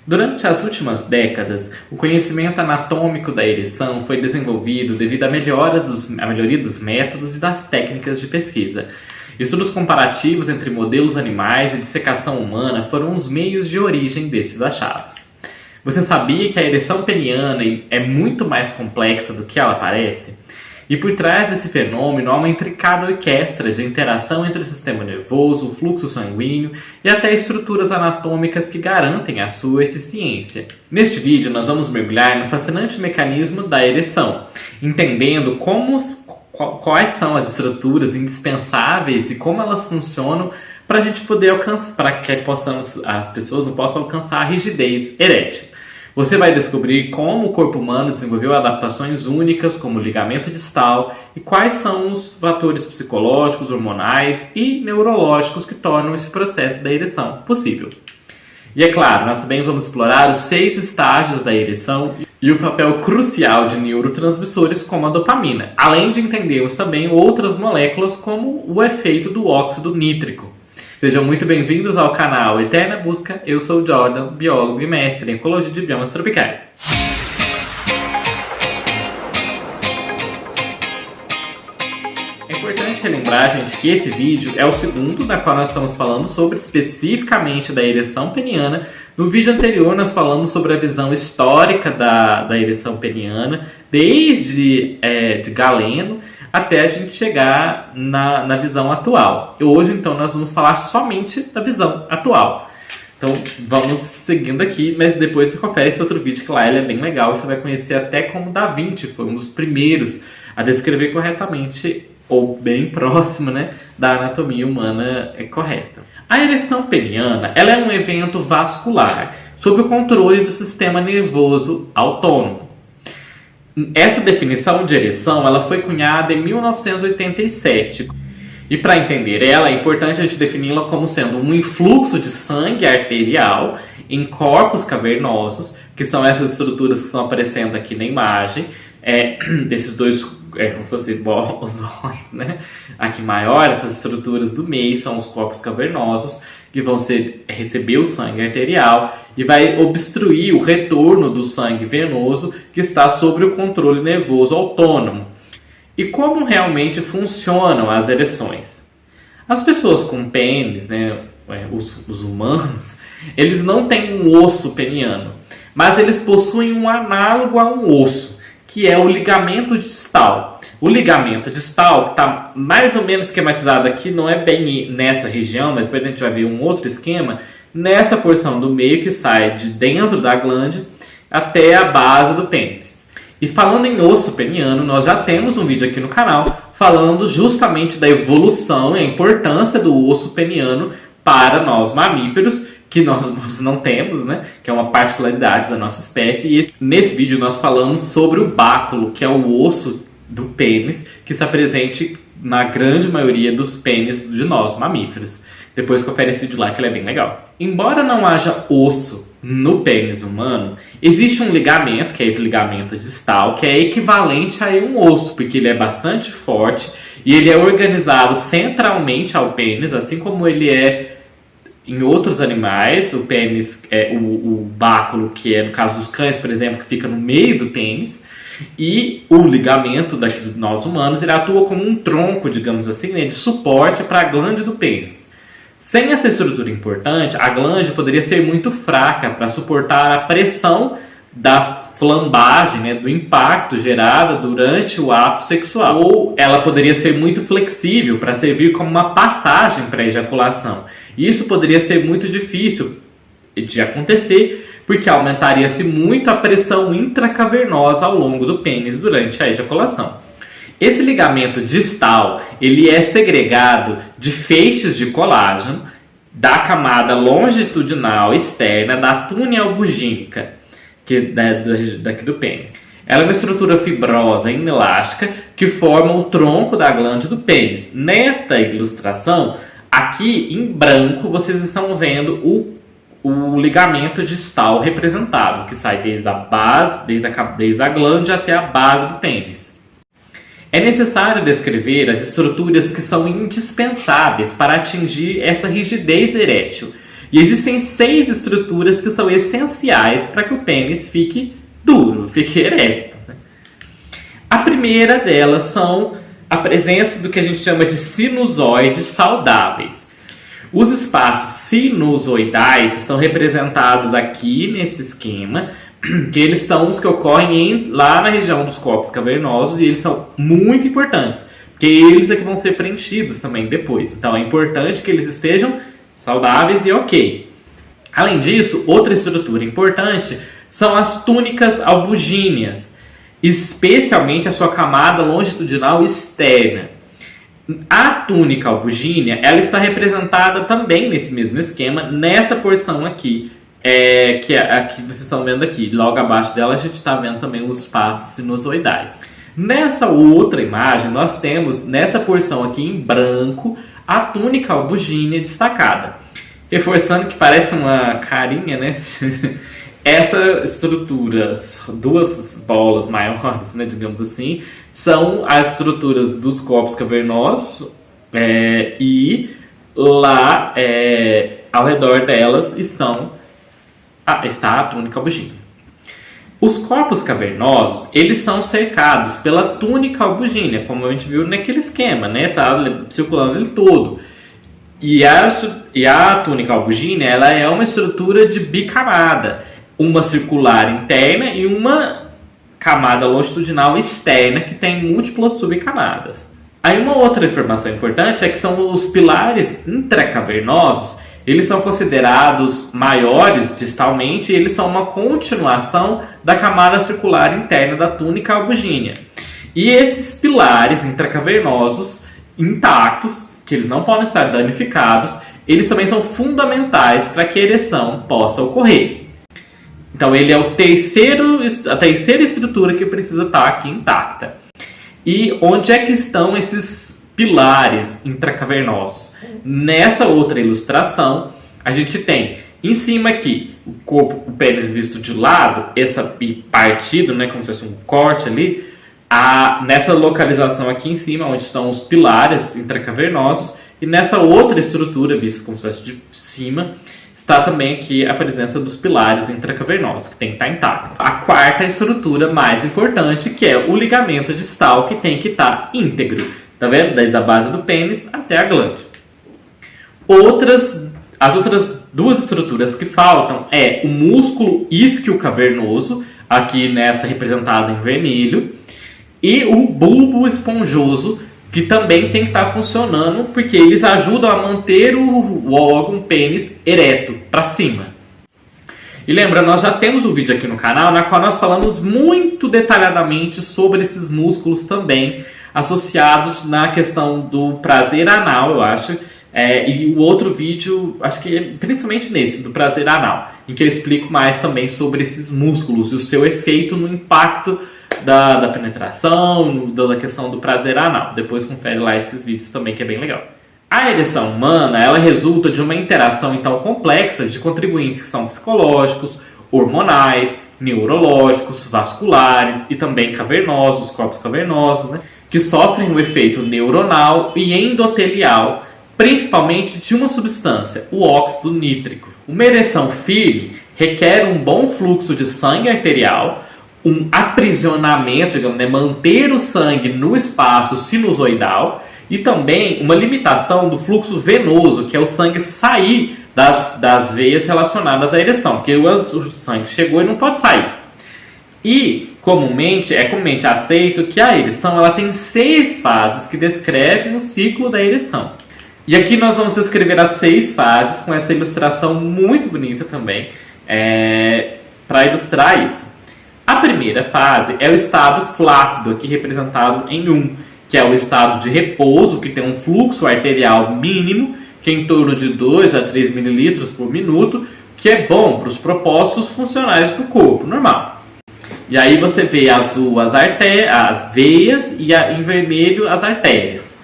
Durante as últimas décadas, o conhecimento anatômico da ereção foi desenvolvido devido à melhoria dos métodos e das técnicas de pesquisa. Estudos comparativos entre modelos animais e dissecação humana foram os meios de origem desses achados. Você sabia que a ereção peniana é muito mais complexa do que ela parece? E por trás desse fenômeno há uma intricada orquestra de interação entre o sistema nervoso, o fluxo sanguíneo e até estruturas anatômicas que garantem a sua eficiência. Neste vídeo nós vamos mergulhar no fascinante mecanismo da ereção, entendendo quais são as estruturas indispensáveis e como elas funcionam para a gente poder alcançar, para que as pessoas não possam alcançar a rigidez erétil. Você vai descobrir como o corpo humano desenvolveu adaptações únicas, como o ligamento distal, e quais são os fatores psicológicos, hormonais e neurológicos que tornam esse processo da ereção possível. E é claro, nós também vamos explorar os 6 estágios da ereção e o papel crucial de neurotransmissores como a dopamina, além de entendermos também outras moléculas como o efeito do óxido nítrico. Sejam muito bem-vindos ao canal Eterna Busca. Eu sou o Jordan, biólogo e mestre em ecologia de biomas tropicais. É importante relembrar, gente, que esse vídeo é o segundo na qual nós estamos falando sobre especificamente da ereção peniana. No vídeo anterior nós falamos sobre a visão histórica da ereção peniana, desde de Galeno até a gente chegar na visão atual. E hoje, então, nós vamos falar somente da visão atual. Então, vamos seguindo aqui, mas depois você confere esse outro vídeo que lá ele é bem legal. Você vai conhecer até como Da Vinci foi um dos primeiros a descrever corretamente, ou bem próximo, né, da anatomia humana correta. A ereção peniana, ela é um evento vascular sob o controle do sistema nervoso autônomo. Essa definição de ereção ela foi cunhada em 1987 e para entender ela é importante a gente defini-la como sendo um influxo de sangue arterial em corpos cavernosos, que são essas estruturas que estão aparecendo aqui na imagem, desses dois, como se fosse os olhos, né? Aqui maior, essas estruturas do meio são os corpos cavernosos, que vão receber o sangue arterial e vai obstruir o retorno do sangue venoso que está sob o controle nervoso autônomo. E como realmente funcionam as ereções? As pessoas com pênis, né, os humanos, eles não têm um osso peniano, mas eles possuem um análogo a um osso, que é o ligamento distal. O ligamento distal, que está mais ou menos esquematizado aqui, não é bem nessa região, mas depois a gente vai ver um outro esquema, nessa porção do meio que sai de dentro da glande até a base do pênis. E falando em osso peniano, nós já temos um vídeo aqui no canal falando justamente da evolução e a importância do osso peniano para nós mamíferos, que nós não temos, né? Que é uma particularidade da nossa espécie. E nesse vídeo nós falamos sobre o báculo, que é o osso do pênis, que está presente na grande maioria dos pênis de nós, mamíferos. Depois confere esse vídeo lá que ele é bem legal. Embora não haja osso no pênis humano, existe um ligamento, que é esse ligamento distal, que é equivalente a um osso, porque ele é bastante forte e ele é organizado centralmente ao pênis, assim como ele é em outros animais. O pênis, o báculo, que é no caso dos cães, por exemplo, que fica no meio do pênis. E o ligamento de nós humanos, ele atua como um tronco, digamos assim, né, de suporte para a glande do pênis. Sem essa estrutura importante, a glande poderia ser muito fraca para suportar a pressão da flambagem, né, do impacto gerado durante o ato sexual. Ou ela poderia ser muito flexível para servir como uma passagem para a ejaculação. Isso poderia ser muito difícil de acontecer, porque aumentaria-se muito a pressão intracavernosa ao longo do pênis durante a ejaculação. Esse ligamento distal, ele é segregado de feixes de colágeno da camada longitudinal externa da túnia albugínica, que é daqui do pênis. Ela é uma estrutura fibrosa e inelástica que forma o tronco da glande do pênis. Nesta ilustração, aqui em branco, vocês estão vendo o ligamento distal representado, que sai desde a base, desde a glande até a base do pênis. É necessário descrever as estruturas que são indispensáveis para atingir essa rigidez erétil. E existem 6 estruturas que são essenciais para que o pênis fique duro, fique ereto. A primeira delas são a presença do que a gente chama de sinusoides saudáveis. Os espaços sinusoidais estão representados aqui nesse esquema, que eles são os que ocorrem lá na região dos corpos cavernosos e eles são muito importantes, porque eles é que vão ser preenchidos também depois. Então é importante que eles estejam saudáveis e ok. Além disso, outra estrutura importante são as túnicas albugíneas, especialmente a sua camada longitudinal externa. A túnica albugínea, ela está representada também nesse mesmo esquema, nessa porção aqui, que é a que vocês estão vendo aqui. Logo abaixo dela a gente está vendo também os espaços sinusoidais. Nessa outra imagem, nós temos nessa porção aqui em branco a túnica albugínea destacada. Reforçando que parece uma carinha, né? Essas estruturas, 2 bolas maiores, né, digamos assim, são as estruturas dos corpos cavernosos e lá ao redor delas está a túnica albugínea. Os corpos cavernosos, eles são cercados pela túnica albugínea, como a gente viu naquele esquema, né? Tá circulando ele todo. E a túnica albugínea, ela é uma estrutura de bicamada, uma circular interna e uma camada longitudinal externa que tem múltiplas subcamadas. Aí uma outra informação importante é que são os pilares intracavernosos, eles são considerados maiores distalmente e eles são uma continuação da camada circular interna da túnica albugínea. E esses pilares intracavernosos intactos, que eles não podem estar danificados, eles também são fundamentais para que a ereção possa ocorrer. Então ele é a terceira estrutura que precisa estar aqui intacta. E onde é que estão esses pilares intracavernosos? Nessa outra ilustração, a gente tem em cima aqui o pênis visto de lado, e partido, né, como se fosse um corte ali. Nessa localização aqui em cima, onde estão os pilares intracavernosos, e nessa outra estrutura vista como se fosse de cima, está também aqui a presença dos pilares intracavernosos, que tem que estar intacto. A quarta estrutura mais importante, que é o ligamento distal, que tem que estar íntegro. Tá vendo? Desde a base do pênis até a glande. As outras 2 estruturas que faltam é o músculo isquio cavernoso, aqui nessa representada em vermelho, e o bulbo esponjoso, que também tem que estar funcionando, porque eles ajudam a manter o órgão pênis ereto para cima. E lembra, nós já temos um vídeo aqui no canal na qual nós falamos muito detalhadamente sobre esses músculos também, associados na questão do prazer anal, eu acho. E o outro vídeo, acho que é principalmente nesse, do prazer anal, em que eu explico mais também sobre esses músculos e o seu efeito no impacto da penetração, da questão do prazer anal. Depois confere lá esses vídeos também, que é bem legal. A ereção humana, ela resulta de uma interação então complexa de contribuintes que são psicológicos, hormonais, neurológicos, vasculares e também cavernosos, corpos cavernosos, né, que sofrem o efeito neuronal e endotelial, principalmente de uma substância, o óxido nítrico. Uma ereção firme requer um bom fluxo de sangue arterial, um aprisionamento, digamos, né, manter o sangue no espaço sinusoidal e também uma limitação do fluxo venoso, que é o sangue sair das veias relacionadas à ereção, porque o sangue chegou e não pode sair. E é comumente aceito que a ereção ela tem 6 fases que descrevem o ciclo da ereção. E aqui nós vamos escrever as 6 fases com essa ilustração muito bonita também, para ilustrar isso. A primeira fase é o estado flácido, aqui representado em 1, que é o estado de repouso, que tem um fluxo arterial mínimo, que é em torno de 2 a 3 ml por minuto, que é bom para os propósitos funcionais do corpo, normal. E aí você vê azul as veias e em vermelho as artérias.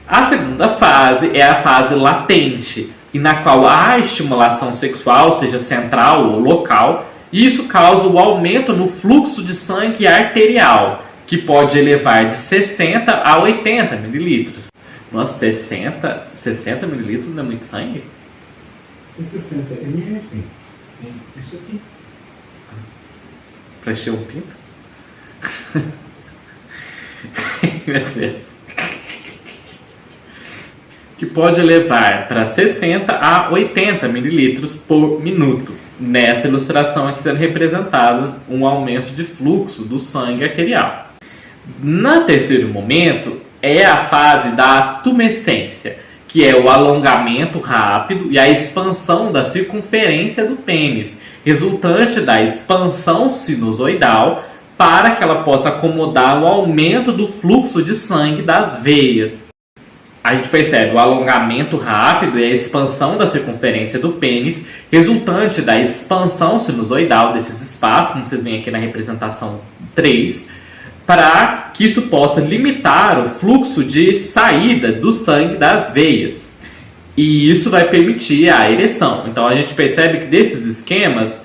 A segunda fase é a fase latente, e na qual há estimulação sexual, seja central ou local, e isso causa o aumento no fluxo de sangue arterial, que pode elevar de 60 a 80 ml. Nossa, 60 ml não é muito sangue? É 60 ml. Isso aqui. Pra encher um pinto? Meu Deus. Que pode levar para 60 a 80 mililitros por minuto. Nessa ilustração aqui sendo representado um aumento de fluxo do sangue arterial. No terceiro momento é a fase da tumescência, que é o alongamento rápido e a expansão da circunferência do pênis, resultante da expansão sinusoidal para que ela possa acomodar o aumento do fluxo de sangue das veias. A gente percebe o alongamento rápido e a expansão da circunferência do pênis, resultante da expansão sinusoidal desses espaços, como vocês veem aqui na representação 3, para que isso possa limitar o fluxo de saída do sangue das veias. E isso vai permitir a ereção. Então a gente percebe que desses esquemas,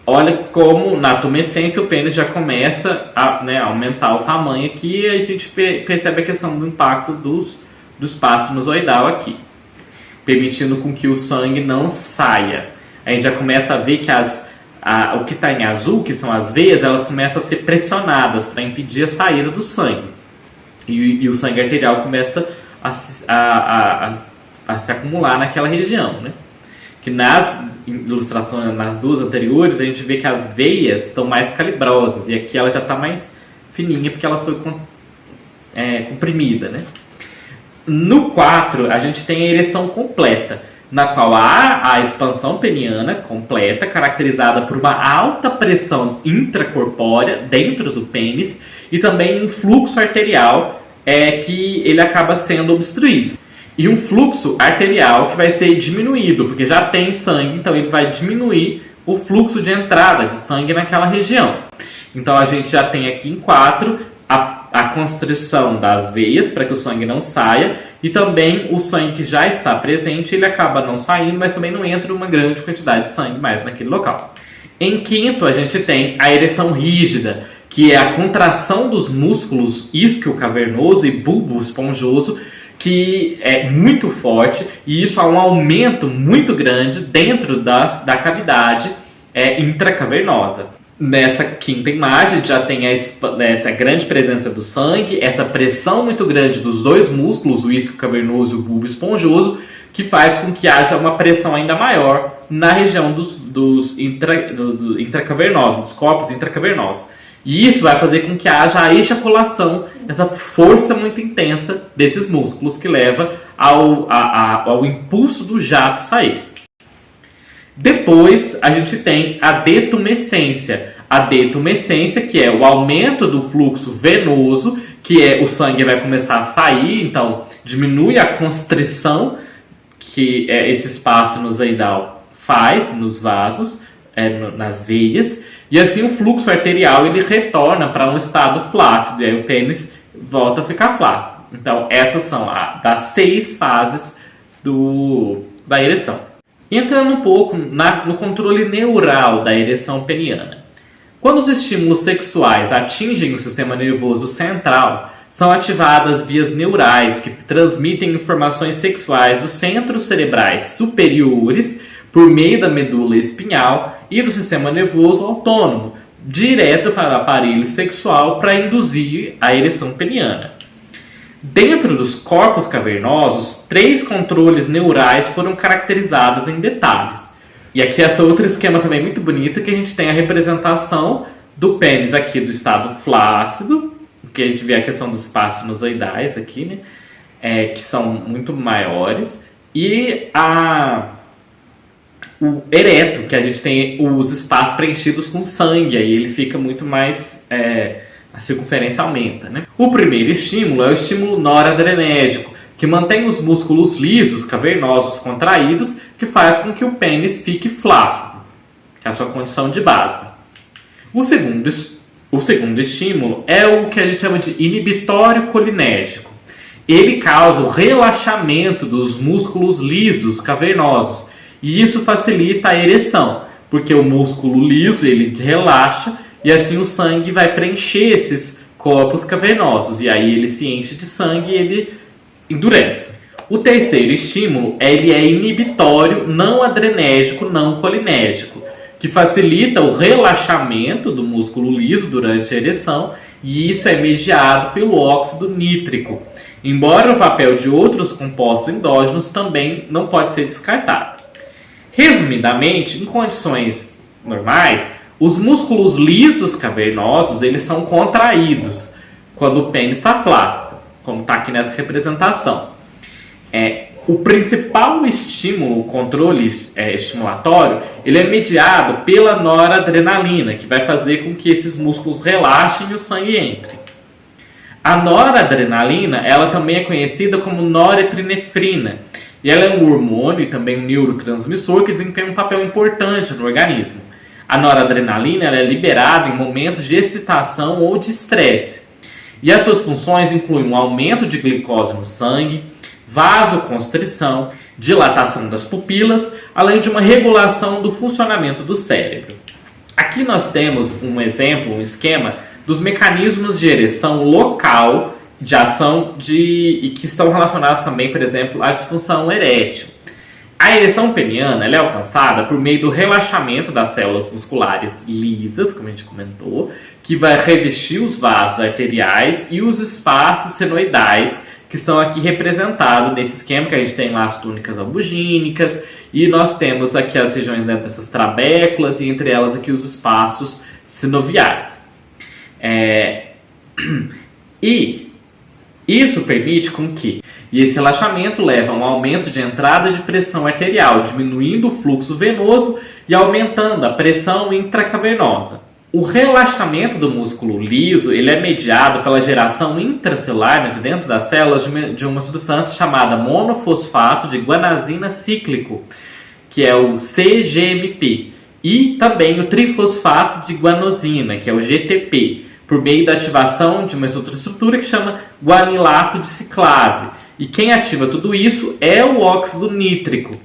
olha como na tumescência o pênis já começa a aumentar o tamanho aqui e a gente percebe a questão do impacto do espaço sinusoidal aqui, permitindo com que o sangue não saia. A gente já começa a ver que o que está em azul, que são as veias, elas começam a ser pressionadas para impedir a saída do sangue. E o sangue arterial começa a se acumular naquela região, né? Que nas ilustrações, nas duas anteriores, a gente vê que as veias estão mais calibrosas e aqui ela já está mais fininha porque ela foi comprimida, né? No 4, a gente tem a ereção completa, na qual há a expansão peniana completa, caracterizada por uma alta pressão intracorpórea dentro do pênis e também um fluxo arterial que ele acaba sendo obstruído. E um fluxo arterial que vai ser diminuído, porque já tem sangue, então ele vai diminuir o fluxo de entrada de sangue naquela região. Então a gente já tem aqui em 4 a constrição das veias para que o sangue não saia e também o sangue que já está presente ele acaba não saindo, mas também não entra uma grande quantidade de sangue mais naquele local. Em 5º a gente tem a ereção rígida, que é a contração dos músculos isquio-cavernoso e bulbo esponjoso, que é muito forte e isso há um aumento muito grande dentro da cavidade intracavernosa. Nessa 5ª imagem já tem essa grande presença do sangue, essa pressão muito grande dos dois músculos, o isquio cavernoso e o bulbo esponjoso, que faz com que haja uma pressão ainda maior na região dos intracavernosos, dos corpos intracavernosos. E isso vai fazer com que haja a ejaculação, essa força muito intensa desses músculos que leva ao impulso do jato sair. Depois, a gente tem a detumescência. A detumescência, que é o aumento do fluxo venoso, que o sangue vai começar a sair, então diminui a constrição que esse espaço sinusoidal faz nos vasos, nas veias, e assim o fluxo arterial ele retorna para um estado flácido, e aí o pênis volta a ficar flácido. Então, essas são das 6 fases da ereção. Entrando um pouco no controle neural da ereção peniana. Quando os estímulos sexuais atingem o sistema nervoso central, são ativadas vias neurais que transmitem informações sexuais dos centros cerebrais superiores por meio da medula espinhal e do sistema nervoso autônomo, direto para o aparelho sexual para induzir a ereção peniana. Dentro dos corpos cavernosos, 3 controles neurais foram caracterizados em detalhes. E aqui esse outro esquema também muito bonito, que a gente tem a representação do pênis aqui do estado flácido, que a gente vê a questão dos espaços sinusoidais aqui, né? Que são muito maiores, e o ereto, que a gente tem os espaços preenchidos com sangue, aí ele fica muito mais... a circunferência aumenta, né? O primeiro estímulo é o estímulo noradrenérgico, que mantém os músculos lisos, cavernosos, contraídos, que faz com que o pênis fique flácido, que é a sua condição de base. O segundo estímulo é o que a gente chama de inibitório colinérgico. Ele causa o relaxamento dos músculos lisos, cavernosos, e isso facilita a ereção, porque o músculo liso ele relaxa e assim o sangue vai preencher esses corpos cavernosos. E aí ele se enche de sangue e ele endurece. O terceiro estímulo, ele é inibitório, não adrenérgico, não colinérgico, que facilita o relaxamento do músculo liso durante a ereção, e isso é mediado pelo óxido nítrico, embora o papel de outros compostos endógenos também não pode ser descartado. Resumidamente, em condições normais, os músculos lisos cavernosos eles são contraídos quando o pênis está flácido, como está aqui nessa representação. O principal estímulo, o controle estimulatório, ele é mediado pela noradrenalina, que vai fazer com que esses músculos relaxem e o sangue entre. A noradrenalina, ela também é conhecida como norepinefrina, e ela é um hormônio e também um neurotransmissor que desempenha um papel importante no organismo. A noradrenalina ela é liberada em momentos de excitação ou de estresse, e as suas funções incluem um aumento de glicose no sangue, vasoconstrição, dilatação das pupilas, além de uma regulação do funcionamento do cérebro. Aqui nós temos um exemplo, um esquema dos mecanismos de ereção local de ação e que estão relacionados também, por exemplo, à disfunção erétil. A ereção peniana ela é alcançada por meio do relaxamento das células musculares lisas, como a gente comentou, que vai revestir os vasos arteriais e os espaços senoidais, que estão aqui representados nesse esquema, que a gente tem lá as túnicas albugínicas, e nós temos aqui as regiões dessas trabéculas, e entre elas aqui os espaços sinoviais. E isso permite com que esse relaxamento leva a um aumento de entrada de pressão arterial, diminuindo o fluxo venoso e aumentando a pressão intracavernosa. O relaxamento do músculo liso ele é mediado pela geração intracelular de dentro das células de uma substância chamada monofosfato de guanosina cíclico, que é o CGMP, e também o trifosfato de guanosina, que é o GTP, por meio da ativação de uma outra estrutura que chama guanilato de ciclase. E quem ativa tudo isso é o óxido nítrico,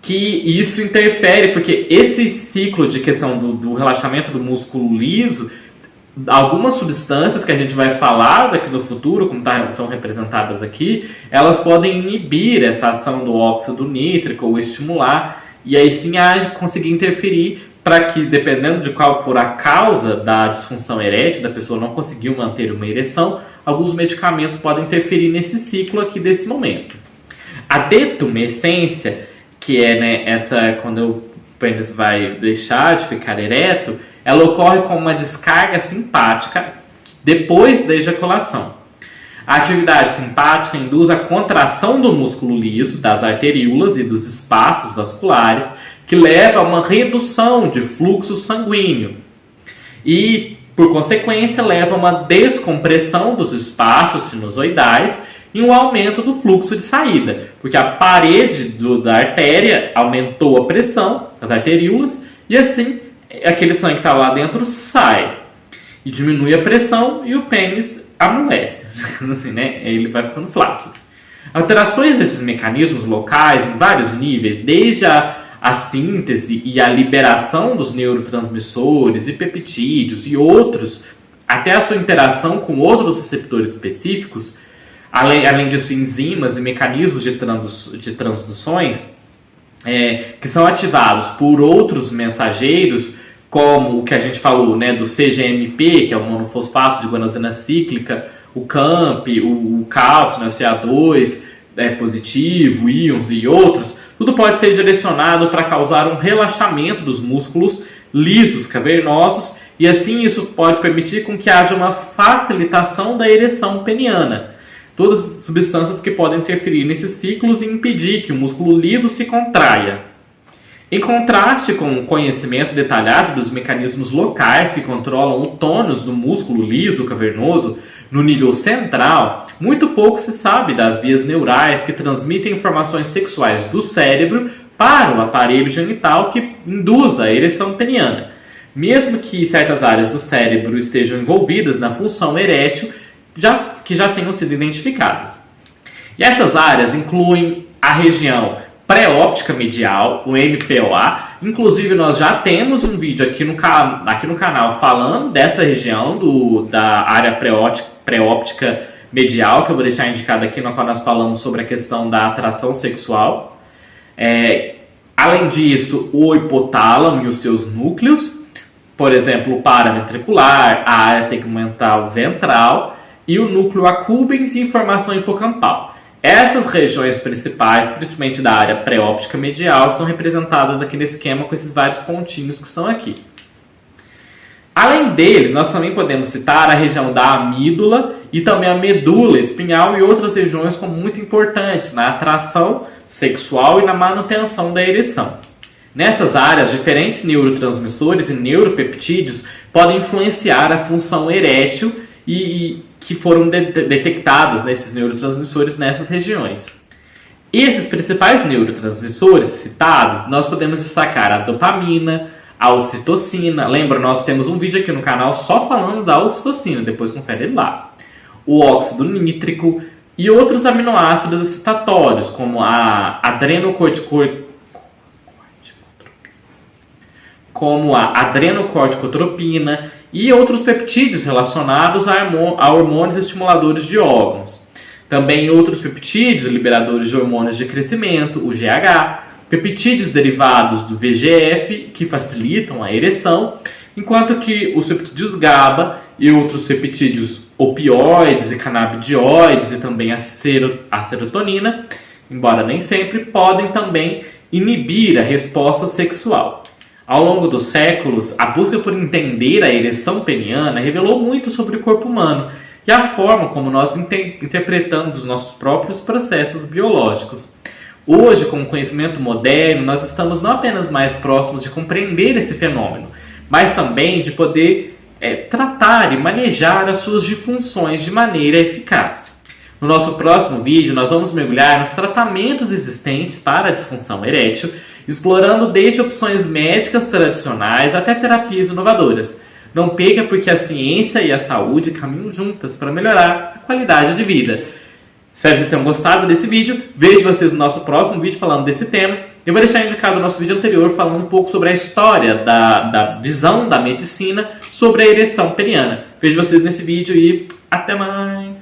que isso interfere, porque esse ciclo de questão do relaxamento do músculo liso, algumas substâncias que a gente vai falar daqui no futuro, como estão representadas aqui, elas podem inibir essa ação do óxido nítrico ou estimular, e aí sim conseguir interferir para que, dependendo de qual for a causa da disfunção erétil, da pessoa não conseguiu manter uma ereção, alguns medicamentos podem interferir nesse ciclo aqui desse momento. A detumescência, que é quando o pênis vai deixar de ficar ereto, ela ocorre com uma descarga simpática depois da ejaculação. A atividade simpática induz a contração do músculo liso, das arteríolas e dos espaços vasculares, que leva a uma redução de fluxo sanguíneo e, por consequência, leva a uma descompressão dos espaços sinusoidais e um aumento do fluxo de saída, porque a parede da artéria aumentou a pressão, as arteríolas, e assim aquele sangue que está lá dentro sai e diminui a pressão e o pênis amolece, assim, né? Ele vai ficando flácido. Alterações desses mecanismos locais em vários níveis, desde a síntese e a liberação dos neurotransmissores e peptídeos e outros, até a sua interação com outros receptores específicos, além disso, enzimas e mecanismos de transduções que são ativados por outros mensageiros, como o que a gente falou, né, do CGMP, que é o monofosfato de guanosina cíclica, o CAMP, o cálcio, né, o Ca2 positivo, íons e outros, tudo pode ser direcionado para causar um relaxamento dos músculos lisos cavernosos, e assim isso pode permitir com que haja uma facilitação da ereção peniana. Todas as substâncias que podem interferir nesses ciclos e impedir que o músculo liso se contraia. Em contraste com o conhecimento detalhado dos mecanismos locais que controlam o tônus do músculo liso cavernoso no nível central, muito pouco se sabe das vias neurais que transmitem informações sexuais do cérebro para o aparelho genital que induz a ereção peniana, mesmo que certas áreas do cérebro estejam envolvidas na função erétil que já tenham sido identificadas. E essas áreas incluem a região pré-óptica medial, o MPOA. Inclusive, nós já temos um vídeo aqui no canal falando dessa região da área pré-óptica medial, que eu vou deixar indicado aqui, no qual nós falamos sobre a questão da atração sexual. Além disso, o hipotálamo e os seus núcleos, por exemplo, o paraventricular, a área tegmental ventral e o núcleo accumbens e informação hipocampal. Essas regiões principais, principalmente da área pré-óptica medial, são representadas aqui nesse esquema com esses vários pontinhos que são aqui. Além deles, nós também podemos citar a região da amígdala e também a medula espinhal e outras regiões como muito importantes na atração sexual e na manutenção da ereção. Nessas áreas, diferentes neurotransmissores e neuropeptídeos podem influenciar a função erétil e que foram detectadas nesses neurotransmissores nessas regiões. E esses principais neurotransmissores citados, nós podemos destacar a dopamina, a ocitocina. Lembra, nós temos um vídeo aqui no canal só falando da ocitocina, depois confere lá. O óxido nítrico e outros aminoácidos excitatórios, como a adrenocorticotropina e outros peptídeos relacionados a hormônios estimuladores de órgãos. Também outros peptídeos liberadores de hormônios de crescimento, o GH, peptídeos derivados do VEGF, que facilitam a ereção, enquanto que os peptídeos GABA e outros peptídeos opioides e canabidioides e também a serotonina, embora nem sempre, podem também inibir a resposta sexual. Ao longo dos séculos, a busca por entender a ereção peniana revelou muito sobre o corpo humano e a forma como nós interpretamos os nossos próprios processos biológicos. Hoje, com o conhecimento moderno, nós estamos não apenas mais próximos de compreender esse fenômeno, mas também de poder tratar e manejar as suas disfunções de maneira eficaz. No nosso próximo vídeo, nós vamos mergulhar nos tratamentos existentes para a disfunção erétil, explorando desde opções médicas tradicionais até terapias inovadoras. Não perca, porque a ciência e a saúde caminham juntas para melhorar a qualidade de vida. Espero que vocês tenham gostado desse vídeo. Vejo vocês no nosso próximo vídeo falando desse tema. Eu vou deixar indicado o nosso vídeo anterior falando um pouco sobre a história da visão da medicina sobre a ereção peniana. Vejo vocês nesse vídeo e até mais!